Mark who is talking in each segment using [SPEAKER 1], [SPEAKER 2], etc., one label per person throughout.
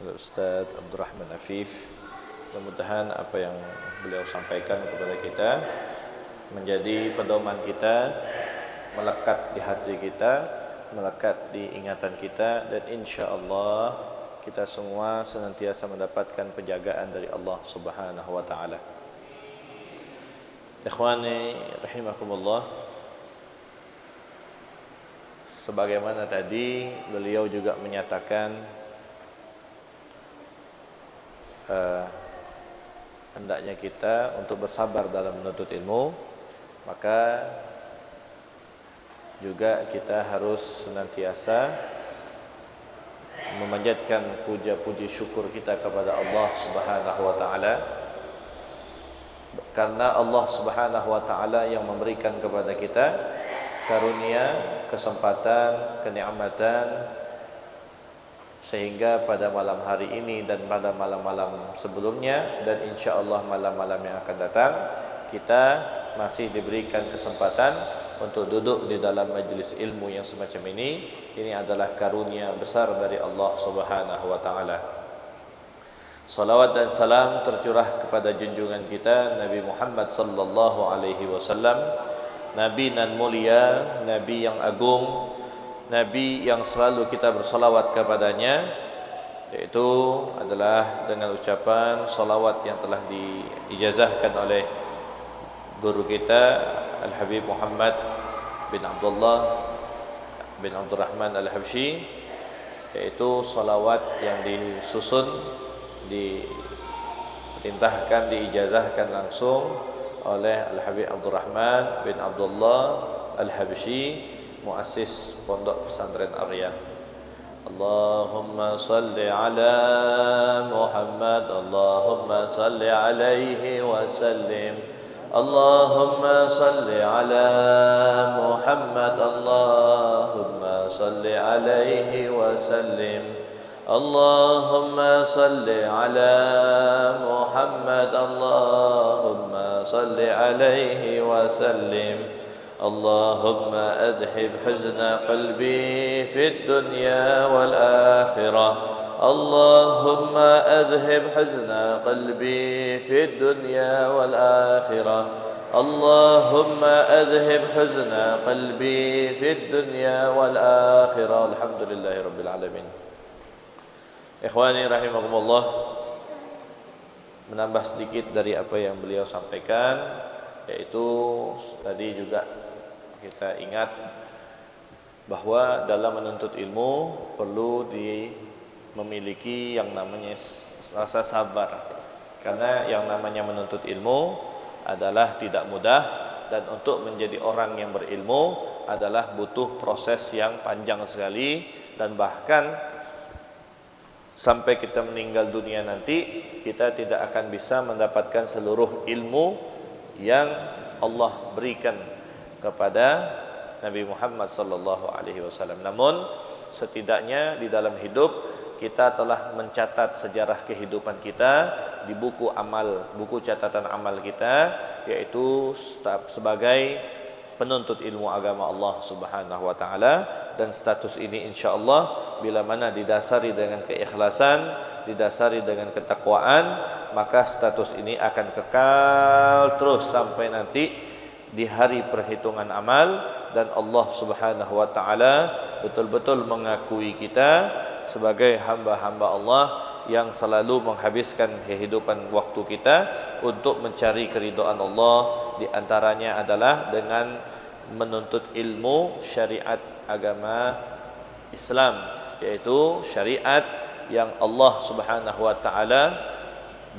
[SPEAKER 1] Ustaz Abdurrahman Afif. Mudah-mudahan apa yang beliau sampaikan kepada kita menjadi pedoman kita, melekat di hati kita, melekat di ingatan kita, dan insyaallah kita semua senantiasa mendapatkan penjagaan dari Allah Subhanahu wa taala. Ikhwani rahimakumullah, sebagaimana tadi beliau juga menyatakan hendaknya kita untuk bersabar dalam menuntut ilmu, maka juga kita harus senantiasa memanjatkan puja-puji syukur kita kepada Allah Subhanahu wa taala, karena Allah Subhanahu wa taala yang memberikan kepada kita karunia, kesempatan, kenikmatan, sehingga pada malam hari ini dan pada malam-malam sebelumnya dan insyaallah malam-malam yang akan datang kita masih diberikan kesempatan untuk duduk di dalam majlis ilmu yang semacam ini. Ini adalah karunia besar dari Allah Subhanahu wa taala. Salawat dan salam tercurah kepada junjungan kita Nabi Muhammad sallallahu alaihi wasallam, Nabi nan mulia, Nabi yang agung, Nabi yang selalu kita bersalawat kepadanya, yaitu adalah dengan ucapan salawat yang telah diijazahkan oleh guru kita Al-Habib Muhammad bin Abdullah bin Abdurrahman Al-Habsyi, yaitu salawat yang disusun, diperintahkan, diijazahkan langsung oleh Al-Habib Abdurrahman bin Abdullah Al-Habsyi, muassis Pondok Pesantren Aryan. Allahumma salli ala Muhammad, Allahumma salli alaihi wa sallim. Allahumma salli ala Muhammad, Allahumma salli alaihi wa sallim. Allahumma salli ala Muhammad, Allahumma salli alaihi wa sallim. اللهم أذهب حزن قلبي في الدنيا والآخرة. اللهم أذهب حزن قلبي في الدنيا والآخرة. اللهم أذهب حزن قلبي في الدنيا والآخرة. الحمد لله رب العالمين. Ikhwani rahimakumullah, menambah sedikit dari apa yang beliau sampaikan, yaitu tadi juga kita ingat bahwa dalam menuntut ilmu perlu memiliki yang namanya rasa sabar, karena yang namanya menuntut ilmu adalah tidak mudah, dan untuk menjadi orang yang berilmu adalah butuh proses yang panjang sekali, dan bahkan sampai kita meninggal dunia nanti kita tidak akan bisa mendapatkan seluruh ilmu yang Allah berikan kepada Nabi Muhammad sallallahu alaihi wasallam. Namun setidaknya di dalam hidup kita telah mencatat sejarah kehidupan kita di buku amal, buku catatan amal kita, yaitu sebagai penuntut ilmu agama Allah Subhanahu wa taala, dan status ini insyaallah bila mana didasari dengan keikhlasan, didasari dengan ketakwaan, maka status ini akan kekal terus sampai nanti di hari perhitungan amal, dan Allah Subhanahu wa taala betul-betul mengakui kita sebagai hamba-hamba Allah yang selalu menghabiskan kehidupan waktu kita untuk mencari keridhaan Allah. Di antaranya adalah dengan menuntut ilmu syariat agama Islam, yaitu syariat yang Allah Subhanahu wa taala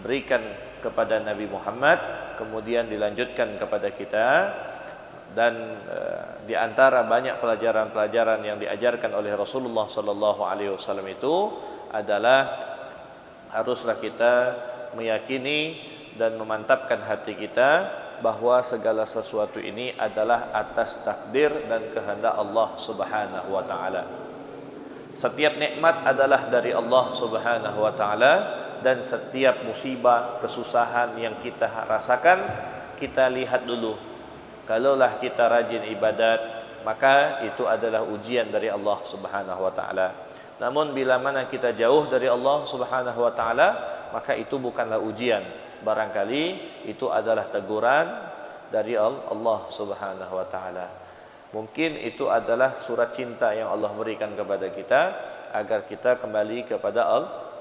[SPEAKER 1] berikan kepada Nabi Muhammad, kemudian dilanjutkan kepada kita, dan di antara banyak pelajaran-pelajaran yang diajarkan oleh Rasulullah sallallahu alaihi wasallam itu adalah haruslah kita meyakini dan memantapkan hati kita bahwa segala sesuatu ini adalah atas takdir dan kehendak Allah Subhanahu wa taala. Setiap nikmat adalah dari Allah Subhanahu wa taala, dan setiap musibah, kesusahan yang kita rasakan, kita lihat dulu. Kalaulah kita rajin ibadat, maka itu adalah ujian dari Allah Subhanahu wa taala. Namun bila mana kita jauh dari Allah Subhanahu wa taala, maka itu bukanlah ujian. Barangkali itu adalah teguran dari Allah Subhanahu wa taala. Mungkin itu adalah surat cinta yang Allah berikan kepada kita agar kita kembali kepada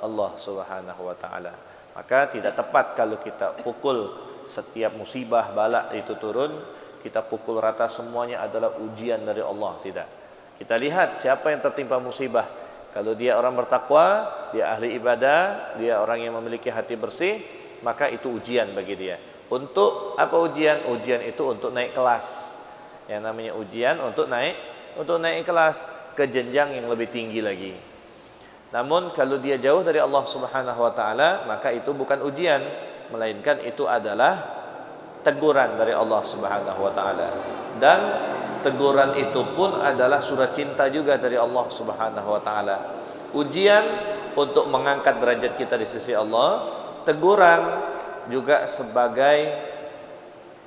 [SPEAKER 1] Allah Subhanahu wa taala. Maka tidak tepat kalau kita pukul setiap musibah bala itu turun, kita pukul rata semuanya adalah ujian dari Allah. Tidak. Kita lihat siapa yang tertimpa musibah. Kalau dia orang bertakwa, dia ahli ibadah, dia orang yang memiliki hati bersih, maka itu ujian bagi dia. Untuk apa ujian? Ujian itu untuk naik kelas. Yang namanya ujian untuk naik kelas ke jenjang yang lebih tinggi lagi. Namun kalau dia jauh dari Allah Subhanahu wa taala, maka itu bukan ujian, melainkan itu adalah teguran dari Allah Subhanahu wa taala. Dan teguran itu pun adalah surat cinta juga dari Allah Subhanahu wa taala. Ujian untuk mengangkat derajat kita di sisi Allah, teguran juga sebagai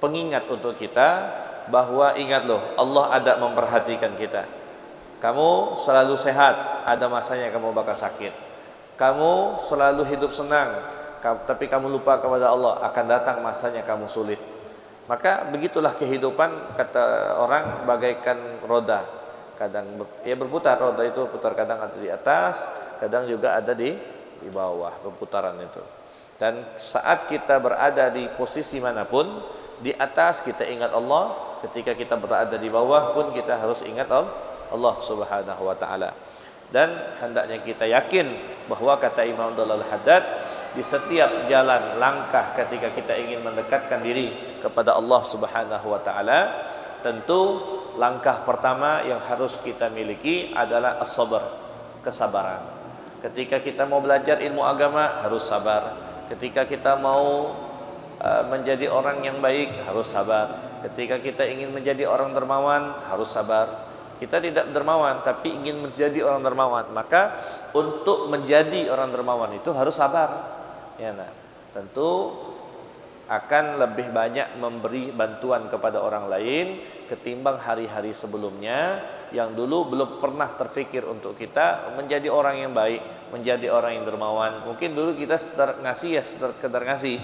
[SPEAKER 1] pengingat untuk kita bahwa ingat loh, Allah ada memperhatikan kita. Kamu selalu sehat, ada masanya kamu bakal sakit. Kamu selalu hidup senang, tapi kamu lupa kepada Allah, akan datang masanya kamu sulit. Maka begitulah kehidupan, kata orang, bagaikan roda. Kadang berputar, roda itu putar, kadang ada di atas, kadang juga ada di bawah, perputaran itu. Dan saat kita berada di posisi manapun, di atas kita ingat Allah, ketika kita berada di bawah pun kita harus ingat Allah Subhanahu wa taala. Dan hendaknya kita yakin bahwa kata Imam Dalal Haddad, di setiap jalan langkah ketika kita ingin mendekatkan diri kepada Allah Subhanahu wa taala, tentu langkah pertama yang harus kita miliki adalah as-sabar, kesabaran. Ketika kita mau belajar ilmu agama harus sabar. Ketika kita mau menjadi orang yang baik harus sabar. Ketika kita ingin menjadi orang dermawan harus sabar. Kita tidak dermawan tapi ingin menjadi orang dermawan, maka untuk menjadi orang dermawan itu harus sabar. Ya, nah, tentu akan lebih banyak memberi bantuan kepada orang lain ketimbang hari-hari sebelumnya yang dulu belum pernah terfikir untuk kita menjadi orang yang baik, menjadi orang yang dermawan. Mungkin dulu kita ngasih ya sekedar ngasih.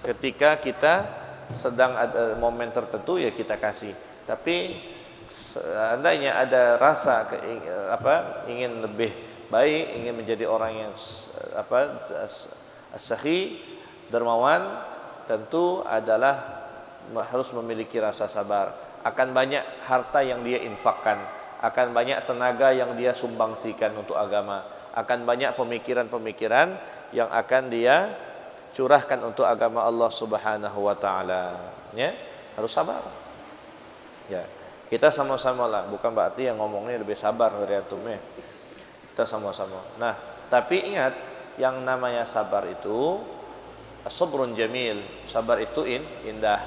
[SPEAKER 1] Ketika kita sedang ada momen tertentu ya kita kasih. Tapi seandainya ada rasa ingin lebih baik, ingin menjadi orang yang as-sakhi, dermawan, tentu adalah harus memiliki rasa sabar. Akan banyak harta yang dia infakkan, akan banyak tenaga yang dia sumbangsikan untuk agama, akan banyak pemikiran-pemikiran yang akan dia curahkan untuk agama Allah Subhanahu wa taala. Ya, harus sabar. Ya, kita sama-sama lah, bukan berarti yang ngomongnya lebih sabar dari antum ya. Kita sama-sama. Nah, tapi ingat, yang namanya sabar itu sabrun jamil, sabar itu indah.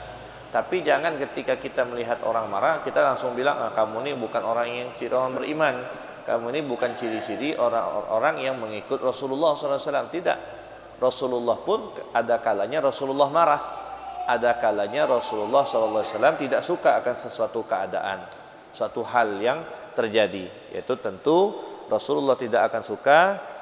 [SPEAKER 1] Tapi jangan ketika kita melihat orang marah kita langsung bilang, kamu ini bukan orang yang ciri orang beriman, kamu ini bukan ciri-ciri orang yang mengikut Rasulullah SAW. Tidak, Rasulullah pun ada kalanya Rasulullah marah, ada kalanya Rasulullah SAW tidak suka akan sesuatu keadaan, suatu hal yang terjadi. Yaitu tentu Rasulullah tidak akan suka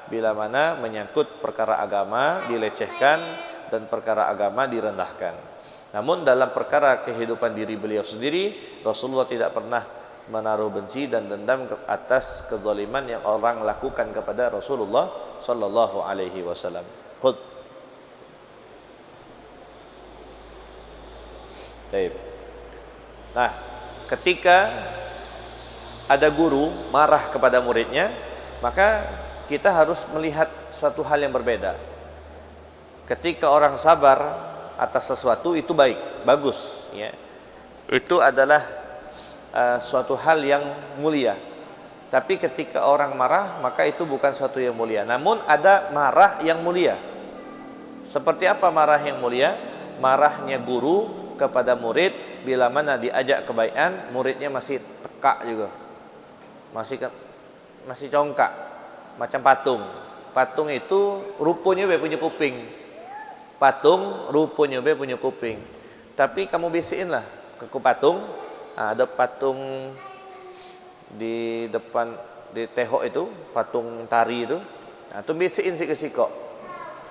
[SPEAKER 1] bila mana menyangkut perkara agama dilecehkan dan perkara agama direndahkan. Namun dalam perkara kehidupan diri beliau sendiri, Rasulullah tidak pernah menaruh benci dan dendam atas kezaliman yang orang lakukan kepada Rasulullah sallallahu alaihi wasallam. Baik. Nah, ketika ada guru marah kepada muridnya, maka kita harus melihat satu hal yang berbeda. Ketika orang sabar atas sesuatu itu baik, bagus, ya. Itu adalah suatu hal yang mulia. Tapi ketika orang marah, maka itu bukan suatu yang mulia. Namun ada marah yang mulia. Seperti apa marah yang mulia? Marahnya guru kepada murid bila mana diajak kebaikan, muridnya masih tekak juga. Masih congkak, macam patung. Patung itu rupanya punya kuping. Patung rupanya punya kuping. Tapi kamu bisikin lah ke patung. Ada patung di di tehok itu, patung tari itu. Nah, tu bisikin sikok-sikok.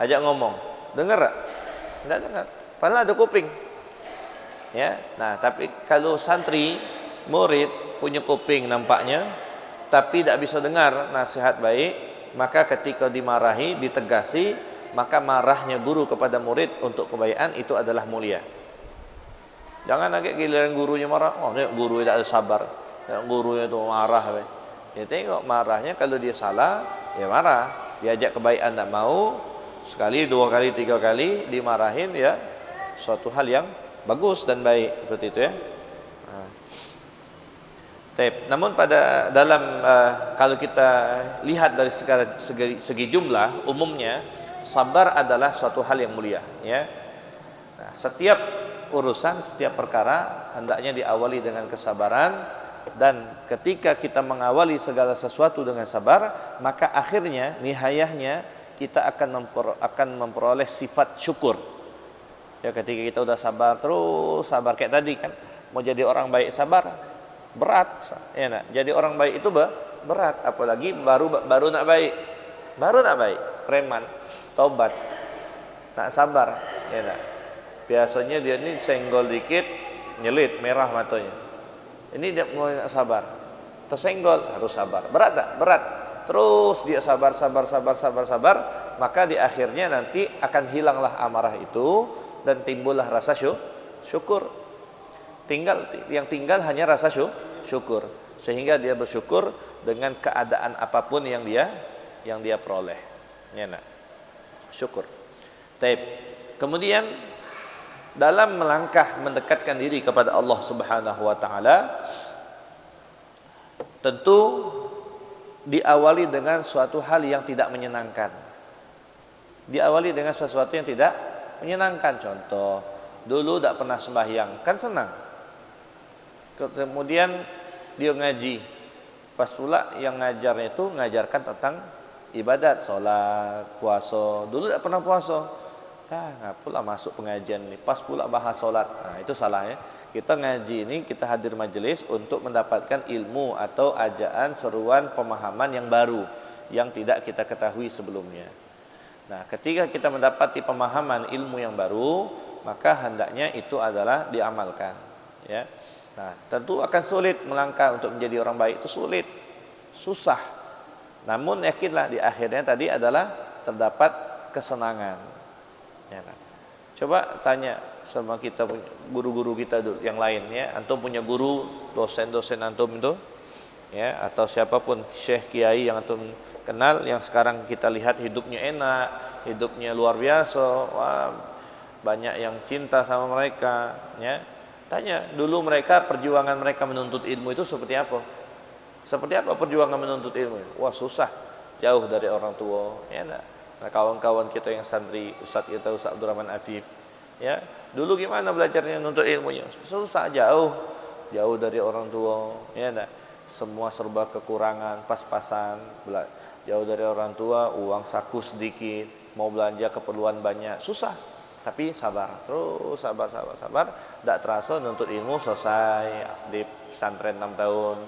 [SPEAKER 1] Ajak ngomong. Dengar tak? Enggak dengar. Padahal ada kuping. Ya. Nah, tapi kalau santri, murid punya kuping nampaknya, tapi tidak bisa dengar nasihat baik, maka ketika dimarahi, ditegasi, maka marahnya guru kepada murid untuk kebaikan itu adalah mulia. Jangan agak giliran gurunya marah, oh ni guru tidak ada sabar, gurunya itu marah. Ya tengok marahnya, kalau dia salah, ya marah. Diajak kebaikan tak mau, sekali, dua kali, tiga kali dimarahin, ya suatu hal yang bagus dan baik seperti itu ya. Namun pada dalam kalau kita lihat dari segi jumlah, umumnya sabar adalah suatu hal yang mulia. Ya. Nah, setiap urusan, setiap perkara hendaknya diawali dengan kesabaran, dan ketika kita mengawali segala sesuatu dengan sabar, maka akhirnya, nihayahnya kita akan memperoleh sifat syukur. Ya, ketika kita udah sabar terus, sabar kayak tadi kan, mau jadi orang baik sabar berat, ya nak. Jadi orang baik itu berat, apalagi baru nak baik, preman, taubat, nak sabar, ya nak. Biasanya dia ni senggol dikit, nyelit, merah matanya. Ini dia mau nak sabar, tersenggol harus sabar, berat tak? Berat. Terus dia sabar, maka di akhirnya nanti akan hilanglah amarah itu dan timbullah rasa syukur. Yang tinggal hanya rasa syukur, sehingga dia bersyukur dengan keadaan apapun yang dia peroleh. Ya nak. Syukur. Taib. Kemudian dalam melangkah mendekatkan diri kepada Allah Subhanahu wa taala, tentu diawali dengan suatu hal yang tidak menyenangkan. Diawali dengan sesuatu yang tidak menyenangkan. Contoh, dulu tak pernah sembahyang, kan senang. Kemudian dia ngaji, pas pula yang ngajarnya itu ngajarkan tentang ibadat, solat, puasa. Dulu tak pernah puasa, ngapalah masuk pengajian ni, pas pula bahas solat. Nah, itu salahnya. Kita ngaji ini, kita hadir majelis untuk mendapatkan ilmu atau ajaan, seruan, pemahaman yang baru yang tidak kita ketahui sebelumnya. Nah, ketika kita mendapati pemahaman ilmu yang baru, maka hendaknya itu adalah diamalkan, ya. Nah, tentu akan sulit melangkah untuk menjadi orang baik, itu sulit, susah. Namun yakinlah di akhirnya tadi adalah terdapat kesenangan. Ya kan? Coba tanya sama kita, guru-guru kita yang lain, ya. Antum punya guru, dosen-dosen antum itu, ya, atau siapapun syekh kiai yang antum kenal, yang sekarang kita lihat hidupnya enak, hidupnya luar biasa, wah, banyak yang cinta sama mereka, ya. Tanya dulu mereka, perjuangan mereka menuntut ilmu itu seperti apa? Seperti apa perjuangan menuntut ilmu? Wah, susah, jauh dari orang tua, ya nak. Nah, kawan-kawan kita yang santri, Ustaz kita Ustaz Abdurrahman Afif, ya, dulu gimana belajarnya menuntut ilmunya? Susah, jauh dari orang tua, ya nak. Semua serba kekurangan, pas-pasan, jauh dari orang tua, uang saku sedikit, mau belanja keperluan banyak, susah. Tapi sabar, terus sabar. Tak terasa nuntut ilmu selesai di pesantren 6 tahun.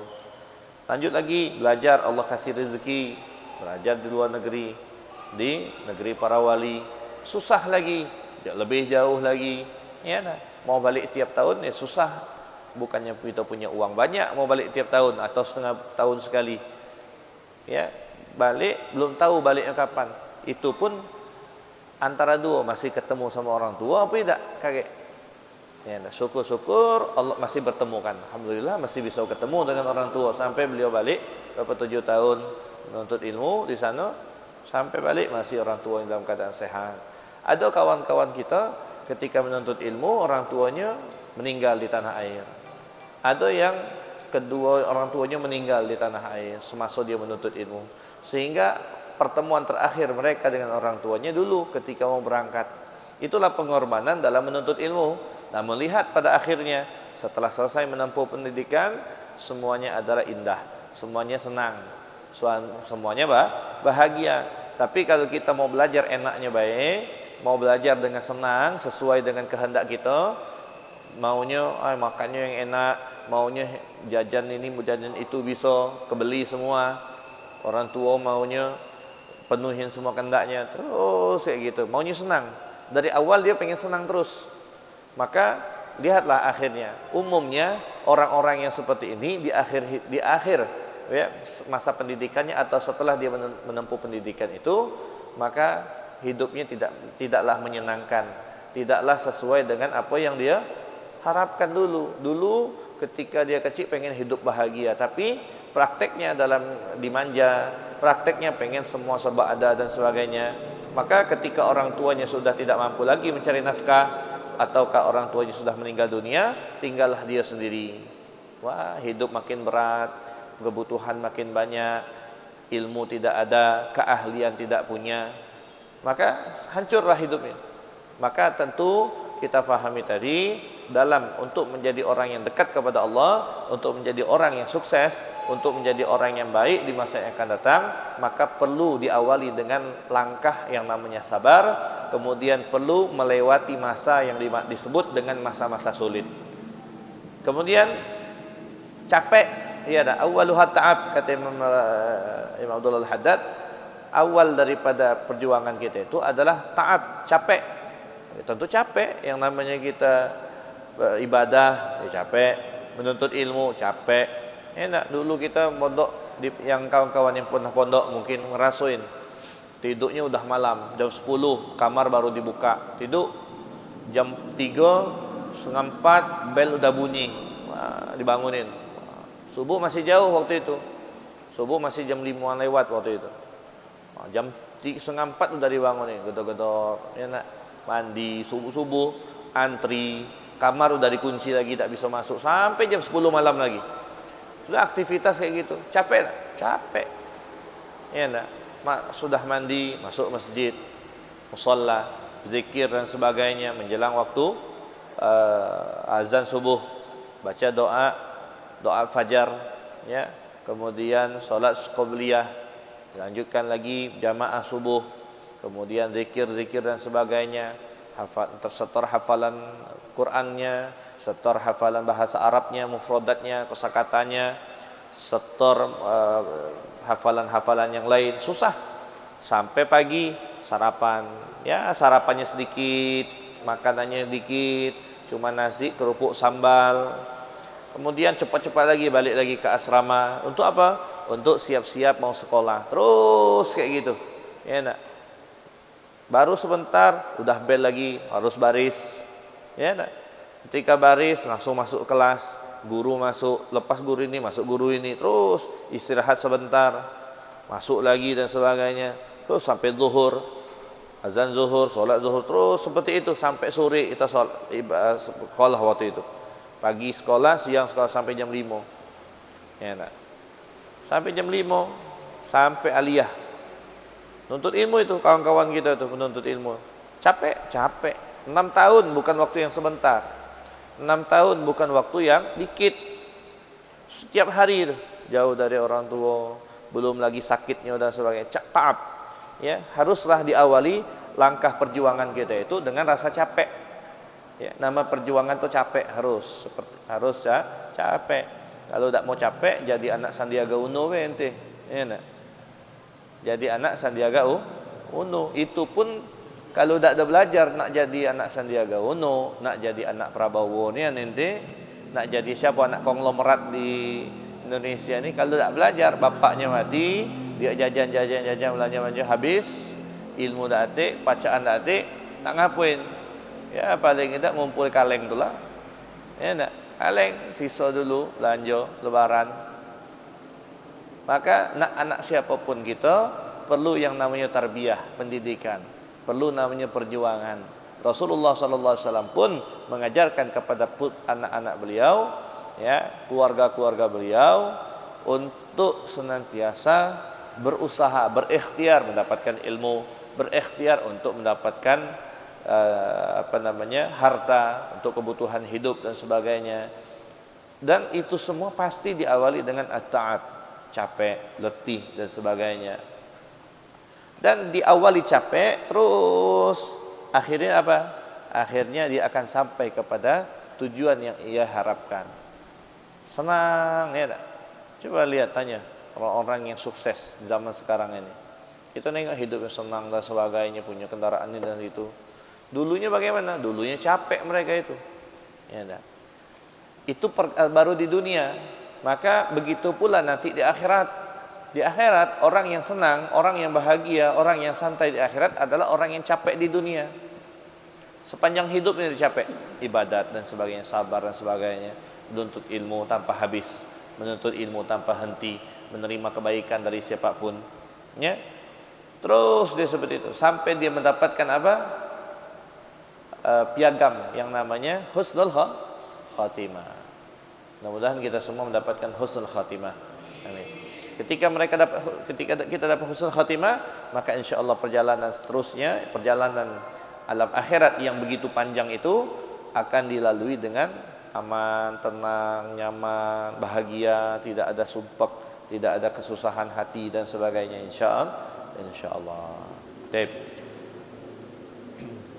[SPEAKER 1] Lanjut lagi belajar, Allah kasih rezeki, belajar di luar negeri, di negeri para wali. Susah lagi, lebih jauh lagi. Ya, nah. Mau balik tiap tahun ya susah. Bukannya kita punya uang banyak mau balik tiap tahun atau setengah tahun sekali. Ya, balik belum tahu baliknya kapan. Itu pun antara dua, masih ketemu sama orang tua apa tidak, kaget. Ya, syukur Allah masih bertemu kan. Alhamdulillah masih bisa ketemu dengan orang tua sampai beliau balik berapa 7 tahun menuntut ilmu di sana, sampai balik masih orang tua yang dalam keadaan sehat. Ada kawan-kawan kita ketika menuntut ilmu orang tuanya meninggal di tanah air. Ada yang kedua orang tuanya meninggal di tanah air semasa dia menuntut ilmu. Sehingga pertemuan terakhir mereka dengan orang tuanya dulu ketika mau berangkat. Itulah pengorbanan dalam menuntut ilmu. Namun lihat pada akhirnya setelah selesai menempuh pendidikan, semuanya adalah indah, semuanya senang, semuanya bahagia. Tapi kalau kita mau belajar enaknya baik, mau belajar dengan senang sesuai dengan kehendak kita, maunya makannya yang enak, maunya jajan ini jajan itu bisa kebeli semua, Orang tua maunya penuhin semua kehendaknya, terus kayak gitu. Maunya senang. Dari awal dia pengen senang terus. Maka lihatlah akhirnya. Umumnya orang-orang yang seperti ini di akhir ya, masa pendidikannya atau setelah dia menempuh pendidikan itu, maka hidupnya tidaklah menyenangkan, tidaklah sesuai dengan apa yang dia harapkan dulu. Dulu ketika dia kecil pengen hidup bahagia, tapi prakteknya dalam dimanja, prakteknya pengen semua serba ada dan sebagainya. Maka ketika orang tuanya sudah tidak mampu lagi mencari nafkah, ataukah orang tuanya sudah meninggal dunia, tinggallah dia sendiri. Wah, hidup makin berat, kebutuhan makin banyak, ilmu tidak ada, keahlian tidak punya, maka hancurlah hidupnya. Maka tentu kita fahami tadi, dalam untuk menjadi orang yang dekat kepada Allah, untuk menjadi orang yang sukses, untuk menjadi orang yang baik di masa yang akan datang, maka perlu diawali dengan langkah yang namanya sabar, kemudian perlu melewati masa yang disebut dengan masa-masa sulit. Kemudian capek, ya ada awwaluhat ta'ab, kata Imam Abdullah Al-Haddad, awal daripada perjuangan kita itu adalah ta'ab, capek. Tentu capek, yang namanya kita beribadah ya capek, menuntut ilmu capek. Enak dulu kita pondok, yang kawan-kawan yang pernah pondok mungkin ngerasain tidurnya udah malam, jam 10 kamar baru dibuka, tidur jam 3 setengah 4 bel udah bunyi. Wah, dibangunin. Subuh masih jauh waktu itu, subuh masih jam 5-an lewat waktu itu. Jam 3, setengah 4 udah dibangunin, gedor-gedor, enak. Mandi subuh-subuh, antri, kamar udah dikunci lagi, tak bisa masuk sampai jam 10 malam lagi. Sudah aktivitas kayak gitu, capek, capek. Ya enggak? Sudah mandi, masuk masjid, musalla, zikir dan sebagainya, menjelang waktu azan subuh, baca doa fajar, ya. Kemudian salat qabliyah, lanjutkan lagi jamaah subuh. Kemudian zikir-zikir dan sebagainya, tersetor hafalan Qur'annya, setor hafalan bahasa Arabnya, mufradatnya, kosakatanya, setor hafalan-hafalan yang lain. Susah. Sampai pagi sarapan, ya sarapannya sedikit, makanannya sedikit, cuma nasi, kerupuk, sambal. Kemudian cepat-cepat lagi balik lagi ke asrama. Untuk apa? Untuk siap-siap mau sekolah. Terus kayak gitu. Ya enggak? Baru sebentar udah bel lagi, harus baris. Ya enggak? Ketika baris langsung masuk kelas, guru masuk, lepas guru ini masuk guru ini, terus istirahat sebentar, masuk lagi dan sebagainya. Terus sampai zuhur, azan zuhur, solat zuhur, terus seperti itu sampai sore kita sekolah waktu itu. Pagi sekolah, siang sekolah sampai jam 5. Ya enggak? Sampai jam 5, sampai aliyah. Nuntut ilmu itu, kawan-kawan kita tuh menuntut ilmu. Capek, capek. 6 tahun bukan waktu yang sebentar. 6 tahun bukan waktu yang dikit. Setiap hari itu, jauh dari orang tua, belum lagi sakitnya dan sebagainya. Ta'ab. Ya, haruslah diawali langkah perjuangan kita itu dengan rasa capek. Ya, nama perjuangan itu capek, harus capek. Kalau tak mau capek, jadi anak Sandiaga Uno ente. Ya, nak? Jadi anak Sandiaga Uno. Itu pun kalau tak ada belajar nak jadi anak Sandiaga Uno, nak jadi anak Prabowo ni nanti, nak jadi siapa anak konglomerat di Indonesia ni, kalau tak belajar, bapaknya mati, dia jajan belanja habis, ilmu dak atik, bacaan dak atik, tak ngapain. Ya paling tidak ngumpul kaleng itulah. Ya nak, kaleng sisa dulu belanja lebaran. Maka anak siapapun kita perlu yang namanya tarbiyah, pendidikan, perlu namanya perjuangan. Rasulullah sallallahu alaihi wasallam pun mengajarkan kepada anak-anak beliau, ya, keluarga-keluarga beliau untuk senantiasa berusaha, berikhtiar mendapatkan ilmu, berikhtiar untuk mendapatkan harta untuk kebutuhan hidup dan sebagainya. Dan itu semua pasti diawali dengan at-ta'ab, capek, letih dan sebagainya. Dan diawali capek, terus akhirnya apa? Akhirnya dia akan sampai kepada tujuan yang ia harapkan. Senang ya tak? Coba lihat, tanya orang-orang yang sukses di zaman sekarang ini. Kita nengok hidupnya senang dan sebagainya, punya kendaraan ini dan itu. Dulunya bagaimana? Dulunya capek mereka itu. Ya enggak. Itu baru di dunia. Maka begitu pula nanti di akhirat. Di akhirat orang yang senang, orang yang bahagia, orang yang santai di akhirat adalah orang yang capek di dunia. Sepanjang hidupnya dia capek, ibadat dan sebagainya, sabar dan sebagainya, menuntut ilmu tanpa habis, menuntut ilmu tanpa henti, menerima kebaikan dari siapapun, ya. Terus dia seperti itu sampai dia mendapatkan apa? Piagam yang namanya husnul khatimah. Mudah-mudahan kita semua mendapatkan husnul khatimah. Amin. Ketika kita dapat husnul khatimah, maka insyaallah perjalanan seterusnya, perjalanan alam akhirat yang begitu panjang itu akan dilalui dengan aman, tenang, nyaman, bahagia, tidak ada sumpek, tidak ada kesusahan hati dan sebagainya, insyaallah. Baik.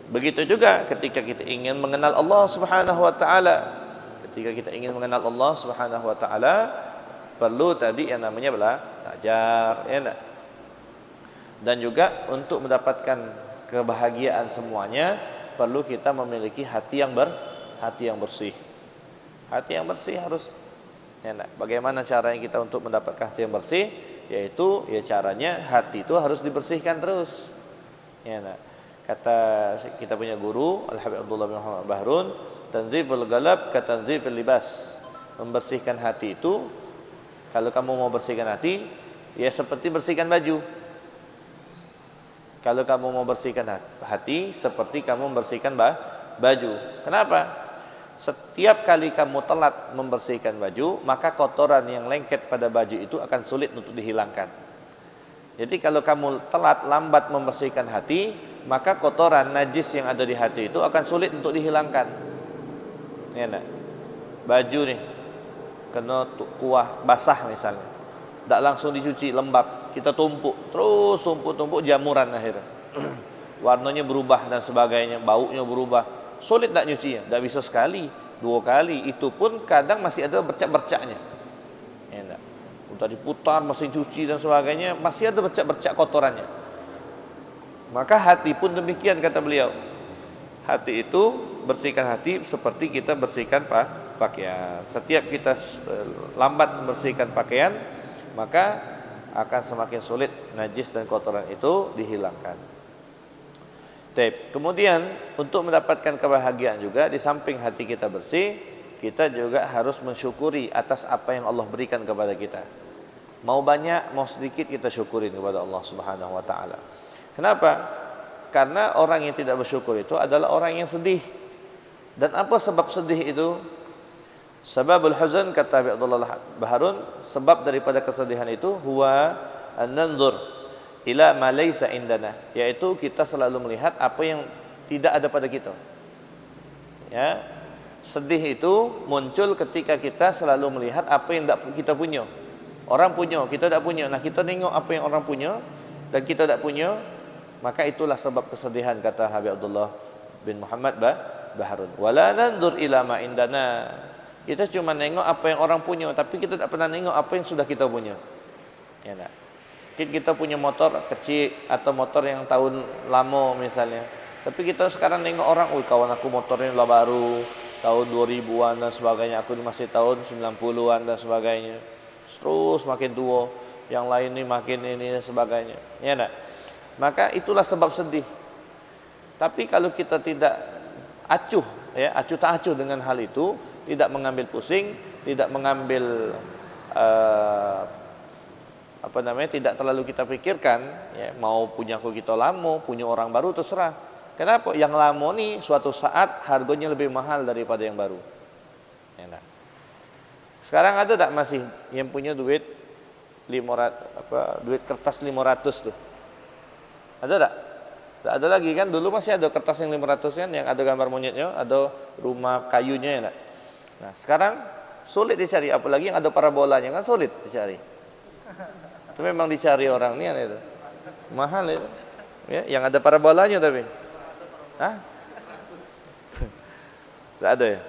[SPEAKER 1] Begitu juga ketika kita ingin mengenal Allah Subhanahu wa taala. Ketika kita ingin mengenal Allah Subhanahu wa taala, perlu tadi yang namanya belajar, ya enggak? Dan juga untuk mendapatkan kebahagiaan semuanya perlu kita memiliki hati yang bersih. Hati yang bersih harus, ya enggak? Bagaimana caranya kita untuk mendapatkan hati yang bersih? Yaitu caranya hati itu harus dibersihkan terus. Ya enggak? Kata kita punya guru Al-Habib Abdullah bin Muhammad Bahrun, tanziful galab ka tanzifil libas. Membersihkan hati itu, kalau kamu mau bersihkan hati, ya seperti bersihkan baju. Kalau kamu mau bersihkan hati, seperti kamu membersihkan baju. Kenapa? Setiap kali kamu telat membersihkan baju, maka kotoran yang lengket pada baju itu akan sulit untuk dihilangkan. Jadi kalau kamu telat, lambat membersihkan hati, maka kotoran najis yang ada di hati itu akan sulit untuk dihilangkan. Ya enggak? Baju nih kena kuah basah misalnya, tidak langsung dicuci, lembab, kita tumpuk, terus tumpuk jamuran akhirnya. Warnanya berubah dan sebagainya, baunya berubah. Sulit tak nyucinya? Tidak bisa sekali, 2 kali. Itu pun kadang masih ada bercak-bercaknya. Ya enggak? Udah diputar mesin cuci dan sebagainya, masih ada bercak-bercak kotorannya. Maka hati pun demikian, kata beliau. Hati itu, bersihkan hati seperti kita bersihkan pakaian. Setiap kita lambat membersihkan pakaian, maka akan semakin sulit najis dan kotoran itu dihilangkan. Kemudian untuk mendapatkan kebahagiaan juga, di samping hati kita bersih, kita juga harus mensyukuri atas apa yang Allah berikan kepada kita. Mau banyak, mau sedikit, kita syukurin kepada Allah Subhanahu wa taala. Kenapa? Karena orang yang tidak bersyukur itu adalah orang yang sedih. Dan apa sebab sedih itu? Sababul huzn, kata Habib Abdullah Bahrun, sebab daripada kesedihan itu huwa an-nanzur ila ma laysa indana, yaitu kita selalu melihat apa yang tidak ada pada kita. Ya. Sedih itu muncul ketika kita selalu melihat apa yang tidak kita punya. Orang punya, kita tidak punya. Nah, kita tengok apa yang orang punya dan kita tidak punya, maka itulah sebab kesedihan, kata Habib Abdullah bin Muhammad Bahrun. Wala nanzur ila ma indana. Kita cuma nengok apa yang orang punya, tapi kita tak pernah nengok apa yang sudah kita punya. Ya enggak? Kita punya motor kecil atau motor yang tahun lama misalnya. Tapi kita sekarang nengok orang, kawan aku motornya lah baru, tahun 2000-an dan sebagainya, aku masih tahun 90-an dan sebagainya. Terus makin tua, yang lain ini makin ini dan sebagainya. Ya enggak? Maka itulah sebab sedih. Tapi kalau kita tidak acuh tak acuh dengan hal itu, tidak mengambil pusing, tidak mengambil tidak terlalu kita pikirkan, ya, mau punya kita lama, punya orang baru terserah. Kenapa? Yang lama nih suatu saat harganya lebih mahal daripada yang baru. Ya, nah. Sekarang ada tak masih yang punya duit 500 duit kertas 500 tuh? Ada tak? Tak ada lagi kan? Dulu masih ada kertas yang 500 kan, yang ada gambar monyetnya, ada rumah kayunya ya. Nah, sekarang sulit dicari, apalagi yang ada parabolanya kan sulit dicari. Itu memang dicari orang ni itu. Mahal itu. Ya, yang ada parabolanya tapi. Hah? Tak ada ya?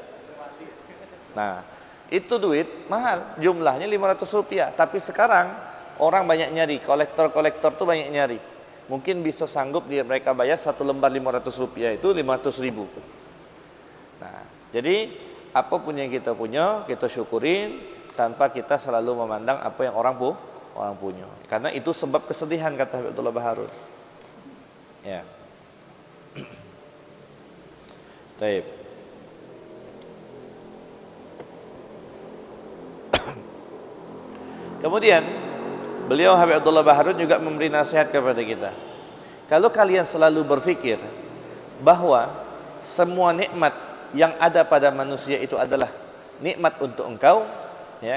[SPEAKER 1] Nah, itu duit mahal, jumlahnya 500 rupiah. Tapi sekarang orang banyak nyari, kolektor-kolektor tuh banyak nyari. Mungkin bisa sanggup mereka bayar satu lembar 500 rupiah itu 500 ribu. Nah, jadi apapun yang kita punya, kita syukurin tanpa kita selalu memandang apa yang orang punya. Karena itu sebab kesedihan, kata Abdullah Baharun. Ya. Baik. Kemudian beliau Habib Abdullah Baharun juga memberi nasihat kepada kita. Kalau kalian selalu berpikir bahwa semua nikmat yang ada pada manusia itu adalah nikmat untuk engkau, ya,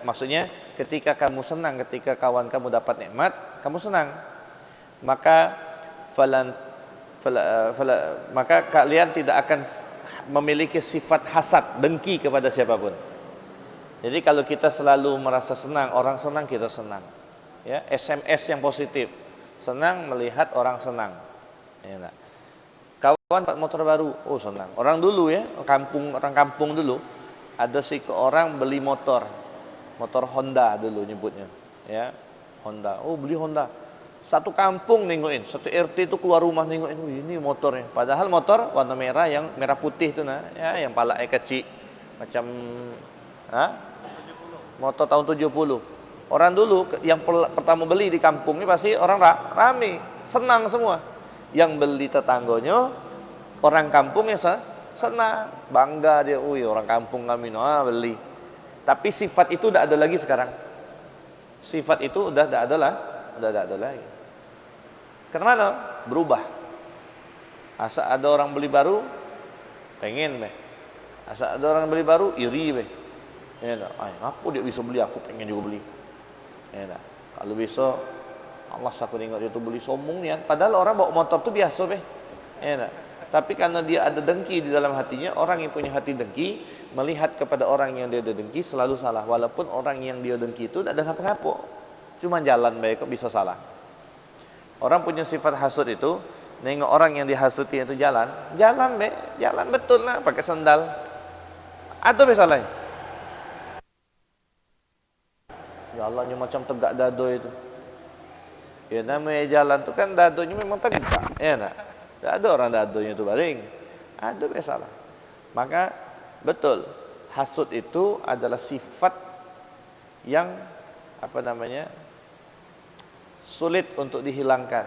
[SPEAKER 1] maksudnya ketika kamu senang, ketika kawan kamu dapat nikmat, kamu senang, maka maka kalian tidak akan memiliki sifat hasad, dengki kepada siapapun. Jadi kalau kita selalu merasa senang, orang senang, kita senang. Ya, SMS yang positif. Senang melihat orang senang. Ya, nah. Kawan dapat motor baru, oh senang. Orang dulu ya, orang kampung dulu, ada orang beli motor Honda dulu nyebutnya. Ya, Honda. Oh, beli Honda. Satu kampung nengokin, satu RT itu keluar rumah nengokin, oh, ini motornya. Padahal motor warna merah, yang merah putih itu nah, ya, yang palanya kecil. Macam motor tahun 70. Orang dulu yang pertama beli di kampung ini pasti orang rame, senang semua. Yang beli tetangganya, orang kampung yang senang, bangga dia, orang kampung kami beli. Tapi sifat itu udah ada lagi sekarang. Sifat itu udah tidak ada lagi. Kenapa? Berubah. Asa ada orang beli baru, pengen beh. Asa ada orang beli baru, iri beh. Ya tak? Aku dia bisa beli, aku pengen juga beli. Ya tak? Kalau bisa, Allah aku tengok dia tu beli sombong ni. Padahal orang bawa motor tu biasa beh. Ya tak? Tapi karena dia ada dengki di dalam hatinya, orang yang punya hati dengki melihat kepada orang yang dia ada dengki selalu salah. Walaupun orang yang dia dengki itu tidak ada apa-apa, cuma jalan baik kok bisa salah. Orang punya sifat hasud itu, nengok orang yang dihasuti itu jalan betul lah, pakai sandal. Atau salah. Ya Allah, macam tegak dado itu. Ya namanya jalan itu kan dadonya memang tegak, ya tak? Tidak ada orang dadonya itu baring. Ada salah. Maka betul, hasud itu adalah sifat yang sulit untuk dihilangkan.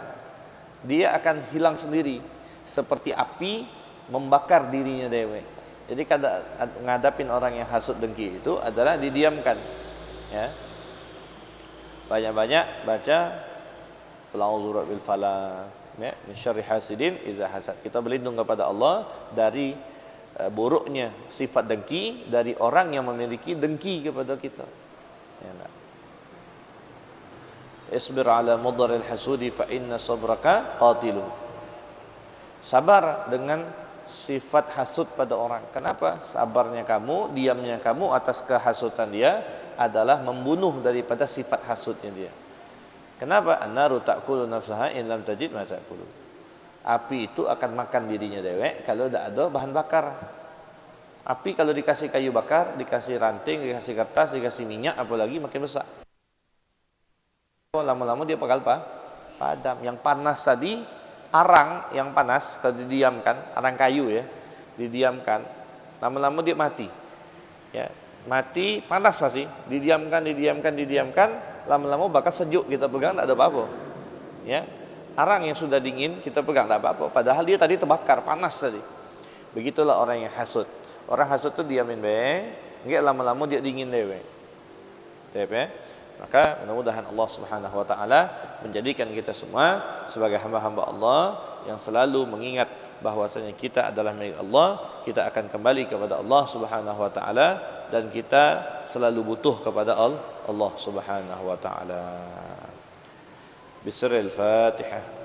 [SPEAKER 1] Dia akan hilang sendiri, seperti api membakar dirinya dewe. Jadi kada ngadapin orang yang hasud dengki itu adalah didiamkan. Ya. Banyak-banyak baca qul a'udzu birabbil falaq, ya, min syarri hasidin idza hasad. Kita berlindung kepada Allah dari buruknya sifat dengki dari orang yang memiliki dengki kepada kita. Ya, nah. Isbir ala mudarril hasudi fa inna sabraka qatilu. Sabar dengan sifat hasud pada orang. Kenapa? Sabarnya kamu, diamnya kamu atas kehasutan dia adalah membunuh daripada sifat hasudnya dia. Kenapa? An-naru ta'kulu nafsaha in lam tajid ma ta'kulu. Api itu akan makan dirinya dewek kalau tidak ada bahan bakar. Api kalau dikasih kayu bakar, dikasih ranting, dikasih kertas, dikasih minyak, apalagi makin besar. Lama-lama dia bakal padam. Yang panas tadi, arang yang panas kalau didiamkan, arang kayu ya, didiamkan, lama-lama dia mati. Ya, mati panas pasti, didiamkan, lama-lama bakal sejuk, kita pegang tidak ada apa-apa. Ya, arang yang sudah dingin kita pegang tidak apa-apa, padahal dia tadi terbakar, panas tadi. Begitulah orang yang hasud. Orang hasud tu diamin enggak lama-lama dia dingin dewe. Ya. Maka mudah-mudahan Allah Subhanahu wa taala menjadikan kita semua sebagai hamba-hamba Allah yang selalu mengingat bahwasanya kita adalah milik Allah, kita akan kembali kepada Allah Subhanahu wa taala dan kita selalu butuh kepada Allah Subhanahu wa taala. Bismillahil Fatihah.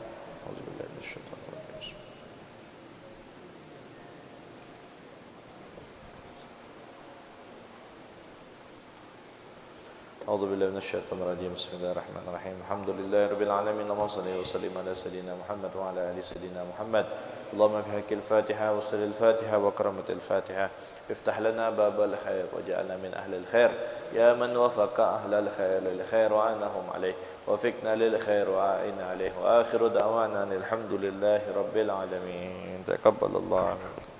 [SPEAKER 1] أعوذ بالله من الشيطان الرجيم بسم الله الرحمن الرحيم الحمد لله رب العالمين اللهم صل وسلم على سيدنا محمد وعلى آل سيدنا محمد اللهم بحق الفاتحة وسر الفاتحة وكرمة الفاتحة افتح لنا باب الخير وجعلنا من أهل الخير يا من وفق أهل الخير للخير وعنهم عليه وفقنا للخير وعائنا عليه وآخر دعوانا الحمد لله رب العالمين تقبل الله منكم.